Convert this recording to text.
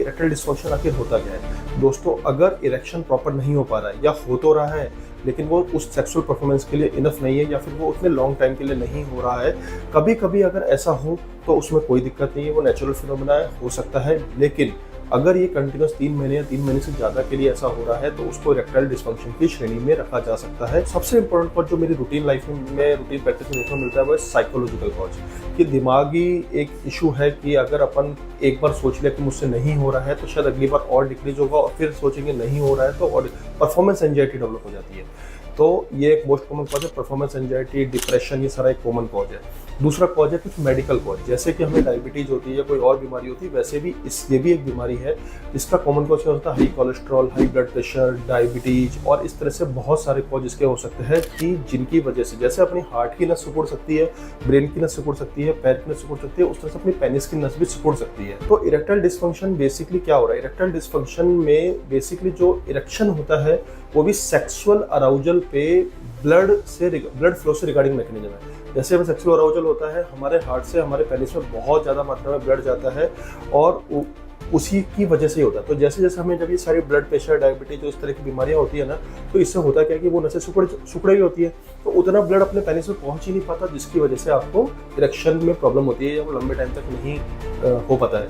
Erectile dysfunction आखिर होता क्या है? दोस्तों, अगर इरेक्शन प्रॉपर नहीं हो पा रहा है या हो तो रहा है लेकिन वो उस सेक्सुअल परफॉर्मेंस के लिए इनफ नहीं है या फिर वो उतने लॉन्ग टाइम के लिए नहीं हो रहा है, कभी कभी अगर ऐसा हो तो उसमें कोई दिक्कत नहीं है, वो नेचुरल फिनोमेना हो सकता है। लेकिन अगर ये कंटिन्यूस 3 महीने या 3 महीने से ज़्यादा के लिए ऐसा हो रहा है तो उसको इरेक्टाइल डिस्फंक्शन की श्रेणी में रखा जा सकता है। सबसे इंपॉर्टेंट कॉज जो मेरी रूटीन लाइफ में रूटीन प्रैक्टिस में देखने मिलता है वो है साइकोलॉजिकल कॉज, कि दिमागी एक इशू है कि अगर अपन एक बार सोच लिया कि मुझसे नहीं हो रहा है तो शायद अगली बार और डिक्रीज होगा और फिर सोचेंगे नहीं हो रहा है तो और परफॉर्मेंस एंजाइटी डेवलप हो जाती है। तो ये एक मोस्ट कॉमन कॉज है, परफॉर्मेंस एंजाइटी, डिप्रेशन, ये सारा एक कॉमन कॉज है। दूसरा कॉज है कुछ मेडिकल कॉज, जैसे कि हमें डायबिटीज होती है या कोई और बीमारी होती है, वैसे भी ये भी एक बीमारी है। इसका कॉमन कॉज क्या होता है? High cholesterol, high blood pressure, diabetes और इस तरह से बहुत सारे कॉज इसके हो सकते हैं कि जिनकी वजह से जैसे अपनी हार्ट की नस सिकुड़ सकती है, ब्रेन की नस सिकुड़ सकती है, पैर की नस सिकुड़ सकती है, उस तरह से अपनी पेनिस की नस भी सिकुड़ सकती है। तो इरेक्टाइल डिस्फंक्शन बेसिकली क्या हो रहा है? इरेक्टाइल डिस्फंक्शन में बेसिकली जो इरेक्शन होता है वो भी सेक्सुअल अराउजल पे ब्लड फ्लो से रिगार्डिंग मैकेनिज्म है। जैसे हमें सेक्सुअल अराउजल होता है, हमारे हार्ट से हमारे पेनिस में बहुत ज़्यादा मात्रा में ब्लड जाता है और उसी की वजह से ही होता है। तो जैसे जैसे हमें जब ये सारी ब्लड प्रेशर, डायबिटीज जो इस तरह की बीमारियां होती है ना, तो इससे होता क्या है कि वो नसें सिकुड़ रही होती है, तो उतना ब्लड अपने पेनिस में पहुंच ही नहीं पाता, जिसकी वजह से आपको इरेक्शन में प्रॉब्लम होती है या वो लंबे टाइम तक नहीं हो पाता है।